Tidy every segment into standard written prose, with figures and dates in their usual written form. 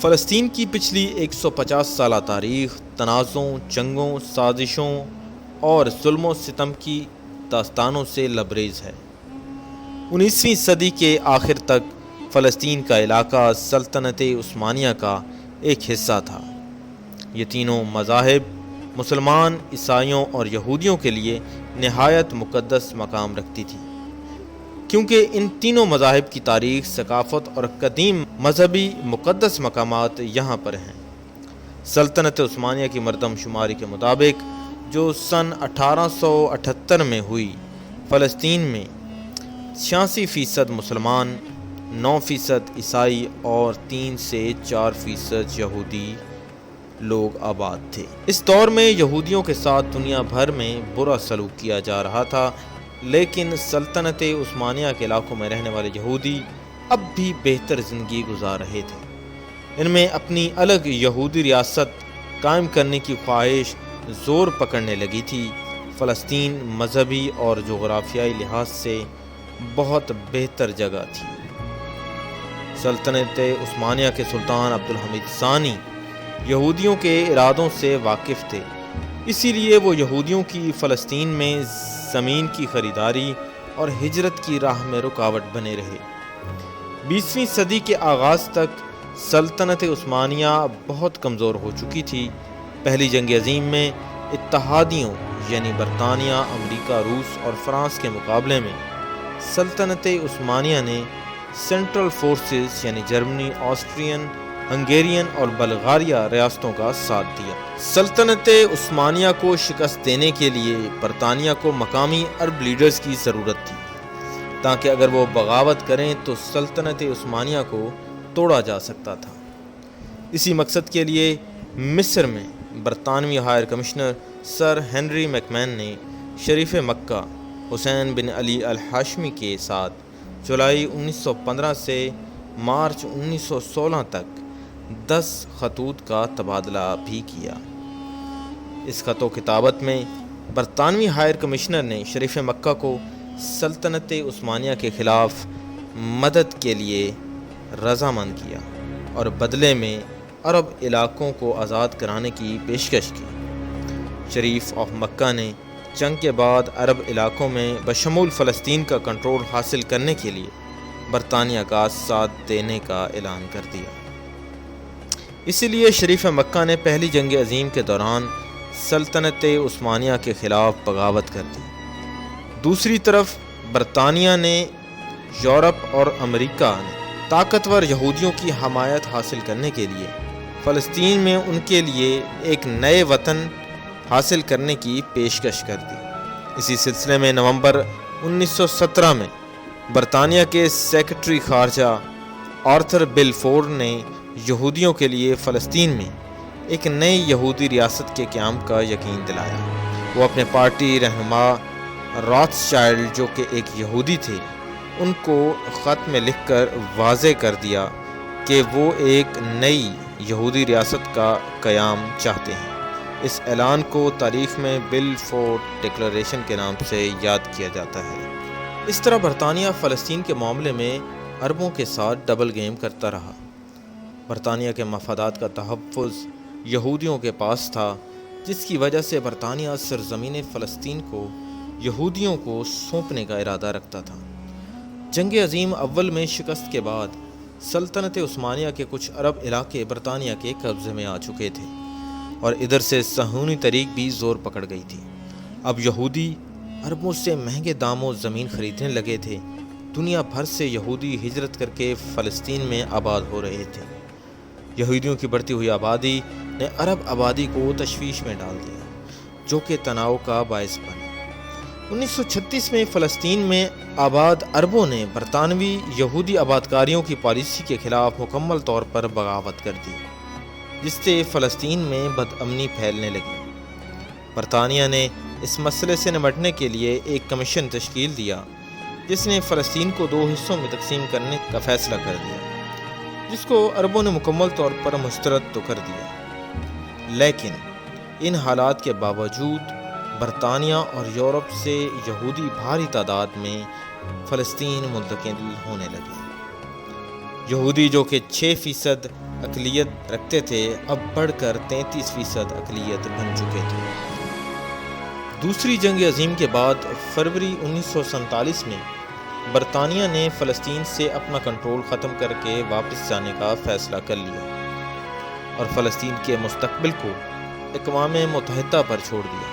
فلسطین کی پچھلی 150 سالہ تاریخ تنازعوں، جنگوں، سازشوں اور ظلم و ستم کی داستانوں سے لبریز ہے۔ 19ویں صدی کے آخر تک فلسطین کا علاقہ سلطنت عثمانیہ کا ایک حصہ تھا۔ یہ تینوں مذاہب مسلمان، عیسائیوں اور یہودیوں کے لیے نہایت مقدس مقام رکھتی تھی، کیونکہ ان تینوں مذاہب کی تاریخ، ثقافت اور قدیم مذہبی مقدس مقامات یہاں پر ہیں۔ سلطنت عثمانیہ کی مردم شماری کے مطابق، جو سن 1878 میں ہوئی، فلسطین میں 86% مسلمان، 9% عیسائی اور 3 سے 4% یہودی لوگ آباد تھے۔ اس دور میں یہودیوں کے ساتھ دنیا بھر میں برا سلوک کیا جا رہا تھا، لیکن سلطنت عثمانیہ کے علاقوں میں رہنے والے یہودی اب بھی بہتر زندگی گزار رہے تھے۔ ان میں اپنی الگ یہودی ریاست قائم کرنے کی خواہش زور پکڑنے لگی تھی۔ فلسطین مذہبی اور جغرافیائی لحاظ سے بہت بہتر جگہ تھی۔ سلطنت عثمانیہ کے سلطان عبدالحمید ثانی یہودیوں کے ارادوں سے واقف تھے، اسی لیے وہ یہودیوں کی فلسطین میں زمین کی خریداری اور ہجرت کی راہ میں رکاوٹ بنے رہے۔ 20ویں صدی کے آغاز تک سلطنت عثمانیہ بہت کمزور ہو چکی تھی۔ پہلی جنگ عظیم میں اتحادیوں یعنی برطانیہ، امریکہ، روس اور فرانس کے مقابلے میں سلطنت عثمانیہ نے سینٹرل فورسز یعنی جرمنی، آسٹرین، ہنگیرین اور بلغاریہ ریاستوں کا ساتھ دیا۔ سلطنت عثمانیہ کو شکست دینے کے لیے برطانیہ کو مقامی عرب لیڈرز کی ضرورت تھی، تاکہ اگر وہ بغاوت کریں تو سلطنت عثمانیہ کو توڑا جا سکتا تھا۔ اسی مقصد کے لیے مصر میں برطانوی ہائر کمشنر سر ہنری میکمین نے شریف مکہ حسین بن علی الہاشمی کے ساتھ جولائی 1915 سے مارچ 1916 تک 10 خطوط کا تبادلہ بھی کیا۔ اس خط و کتابت میں برطانوی ہائر کمشنر نے شریف مکہ کو سلطنت عثمانیہ کے خلاف مدد کے لیے رضامند کیا اور بدلے میں عرب علاقوں کو آزاد کرانے کی پیشکش کی۔ شریف آف مکہ نے جنگ کے بعد عرب علاقوں میں بشمول فلسطین کا کنٹرول حاصل کرنے کے لیے برطانیہ کا ساتھ دینے کا اعلان کر دیا۔ اسی لیے شریف مکہ نے پہلی جنگ عظیم کے دوران سلطنت عثمانیہ کے خلاف بغاوت کر دی۔ دوسری طرف برطانیہ نے یورپ اور امریکہ نے طاقتور یہودیوں کی حمایت حاصل کرنے کے لیے فلسطین میں ان کے لیے ایک نئے وطن حاصل کرنے کی پیشکش کر دی۔ اسی سلسلے میں نومبر 1917 میں برطانیہ کے سیکرٹری خارجہ آرتھر بلفور نے یہودیوں کے لیے فلسطین میں ایک نئی یہودی ریاست کے قیام کا یقین دلایا۔ وہ اپنے پارٹی رہنما راتھسچائلڈ، جو کہ ایک یہودی تھے، ان کو خط میں لکھ کر واضح کر دیا کہ وہ ایک نئی یہودی ریاست کا قیام چاہتے ہیں۔ اس اعلان کو تاریخ میں بلفور ڈکلریشن کے نام سے یاد کیا جاتا ہے۔ اس طرح برطانیہ فلسطین کے معاملے میں عربوں کے ساتھ ڈبل گیم کرتا رہا۔ برطانیہ کے مفادات کا تحفظ یہودیوں کے پاس تھا، جس کی وجہ سے برطانیہ سرزمین فلسطین کو یہودیوں کو سونپنے کا ارادہ رکھتا تھا۔ جنگ عظیم اول میں شکست کے بعد سلطنت عثمانیہ کے کچھ عرب علاقے برطانیہ کے قبضے میں آ چکے تھے اور ادھر سے صہیونی تحریک بھی زور پکڑ گئی تھی۔ اب یہودی عربوں سے مہنگے داموں زمین خریدنے لگے تھے۔ دنیا بھر سے یہودی ہجرت کر کے فلسطین میں آباد ہو رہے تھے۔ یہودیوں کی بڑھتی ہوئی آبادی نے عرب آبادی کو تشویش میں ڈال دیا، جو کہ تناؤ کا باعث بنا۔ 1936 میں فلسطین میں آباد عربوں نے برطانوی یہودی آبادکاریوں کی پالیسی کے خلاف مکمل طور پر بغاوت کر دی، جس سے فلسطین میں بدامنی پھیلنے لگی۔ برطانیہ نے اس مسئلے سے نمٹنے کے لیے ایک کمیشن تشکیل دیا، جس نے فلسطین کو 2 حصوں میں تقسیم کرنے کا فیصلہ کر دیا، جس کو عربوں نے مکمل طور پر مسترد تو کر دیا۔ لیکن ان حالات کے باوجود برطانیہ اور یورپ سے یہودی بھاری تعداد میں فلسطین منتقل ہونے لگے۔ یہودی جو کہ 6% اقلیت رکھتے تھے اب بڑھ کر 33% اقلیت بن چکے تھے۔ دوسری جنگ عظیم کے بعد فروری 1947 میں برطانیہ نے فلسطین سے اپنا کنٹرول ختم کر کے واپس جانے کا فیصلہ کر لیا اور فلسطین کے مستقبل کو اقوام متحدہ پر چھوڑ دیا۔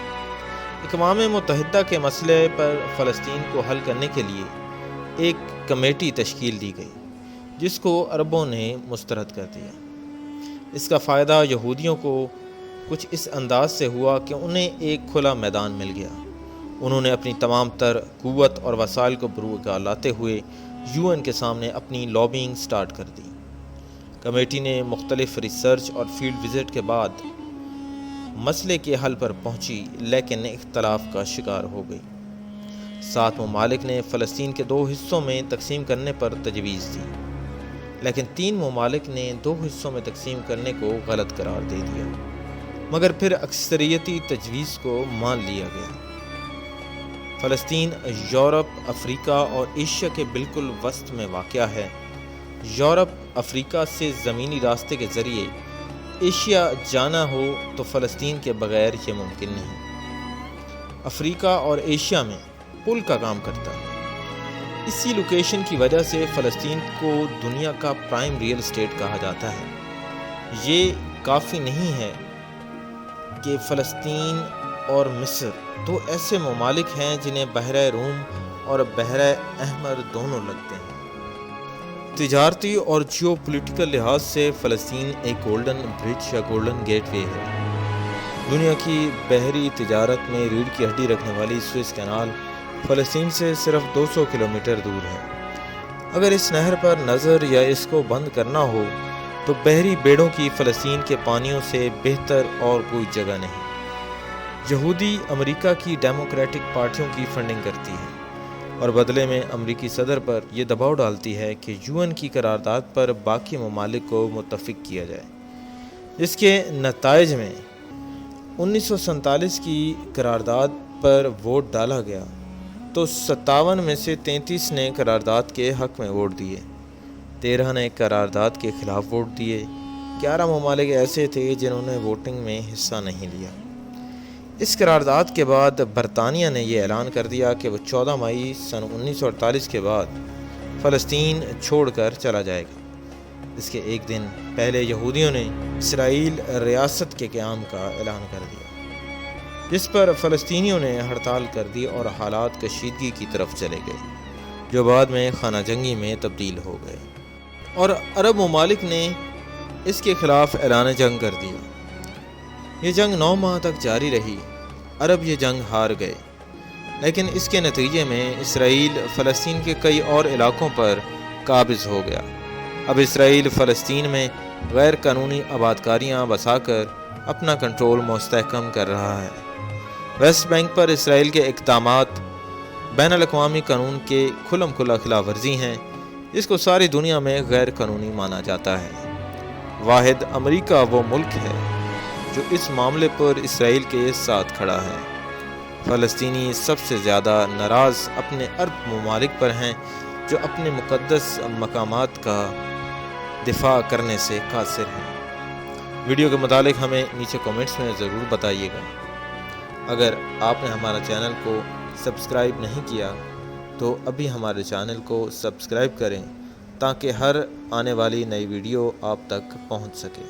اقوام متحدہ کے مسئلے پر فلسطین کو حل کرنے کے لیے ایک کمیٹی تشکیل دی گئی جس کو عربوں نے مسترد کر دیا۔ اس کا فائدہ یہودیوں کو کچھ اس انداز سے ہوا کہ انہیں ایک کھلا میدان مل گیا۔ انہوں نے اپنی تمام تر قوت اور وسائل کو بروئے لاتے ہوئے UN کے سامنے اپنی لابینگ سٹارٹ کر دی۔ کمیٹی نے مختلف ریسرچ اور فیلڈ وزٹ کے بعد مسئلے کے حل پر پہنچی، لیکن اختلاف کا شکار ہو گئی۔ 7 ممالک نے فلسطین کے 2 حصوں میں تقسیم کرنے پر تجویز دی، لیکن 3 ممالک نے 2 حصوں میں تقسیم کرنے کو غلط قرار دے دیا، مگر پھر اکثریتی تجویز کو مان لیا گیا۔ فلسطین یورپ، افریقہ اور ایشیا کے بالکل وسط میں واقع ہے۔ یورپ افریقہ سے زمینی راستے کے ذریعے ایشیا جانا ہو تو فلسطین کے بغیر یہ ممکن نہیں۔ افریقہ اور ایشیا میں پل کا کام کرتا ہے۔ اسی لوکیشن کی وجہ سے فلسطین کو دنیا کا پرائم ریئل اسٹیٹ کہا جاتا ہے۔ یہ کافی نہیں ہے کہ فلسطین اور مصر 2 ایسے ممالک ہیں جنہیں بحر روم اور بحر احمر دونوں لگتے ہیں۔ تجارتی اور جیو پولیٹیکل لحاظ سے فلسطین ایک گولڈن برج یا گولڈن گیٹ وے ہے۔ دنیا کی بحری تجارت میں ریڑھ کی ہڈی رکھنے والی سوئس کینال فلسطین سے صرف 200 کلومیٹر دور ہے۔ اگر اس نہر پر نظر یا اس کو بند کرنا ہو تو بحری بیڑوں کی فلسطین کے پانیوں سے بہتر اور کوئی جگہ نہیں۔ یہودی امریکہ کی ڈیموکریٹک پارٹیوں کی فنڈنگ کرتی ہے اور بدلے میں امریکی صدر پر یہ دباؤ ڈالتی ہے کہ UN کی قرارداد پر باقی ممالک کو متفق کیا جائے، جس کے نتائج میں 1947 کی قرارداد پر ووٹ ڈالا گیا تو 57 میں سے 33 نے قرارداد کے حق میں ووٹ دیے، 13 نے قرارداد کے خلاف ووٹ دیے، 11 ممالک ایسے تھے جنہوں نے ووٹنگ میں حصہ نہیں لیا۔ اس قرارداد کے بعد برطانیہ نے یہ اعلان کر دیا کہ وہ 14 مئی سن 1948 کے بعد فلسطین چھوڑ کر چلا جائے گا۔ اس کے ایک دن پہلے یہودیوں نے اسرائیل ریاست کے قیام کا اعلان کر دیا، جس پر فلسطینیوں نے ہڑتال کر دی اور حالات کشیدگی کی طرف چلے گئے، جو بعد میں خانہ جنگی میں تبدیل ہو گئے، اور عرب ممالک نے اس کے خلاف اعلان جنگ کر دیا۔ یہ جنگ 9 ماہ تک جاری رہی۔ عرب یہ جنگ ہار گئے، لیکن اس کے نتیجے میں اسرائیل فلسطین کے کئی اور علاقوں پر قابض ہو گیا۔ اب اسرائیل فلسطین میں غیر قانونی آبادکاریاں بسا کر اپنا کنٹرول مستحکم کر رہا ہے۔ ویسٹ بینک پر اسرائیل کے اقدامات بین الاقوامی قانون کے کھلم کھلا خلاف ورزی ہیں، جس کو ساری دنیا میں غیر قانونی مانا جاتا ہے۔ واحد امریکہ وہ ملک ہے جو اس معاملے پر اسرائیل کے ساتھ کھڑا ہے۔ فلسطینی سب سے زیادہ ناراض اپنے عرب ممالک پر ہیں جو اپنے مقدس مقامات کا دفاع کرنے سے قاصر ہیں۔ ویڈیو کے متعلق ہمیں نیچے کومنٹس میں ضرور بتائیے گا۔ اگر آپ نے ہمارا چینل کو سبسکرائب نہیں کیا تو ابھی ہمارے چینل کو سبسکرائب کریں تاکہ ہر آنے والی نئی ویڈیو آپ تک پہنچ سکے۔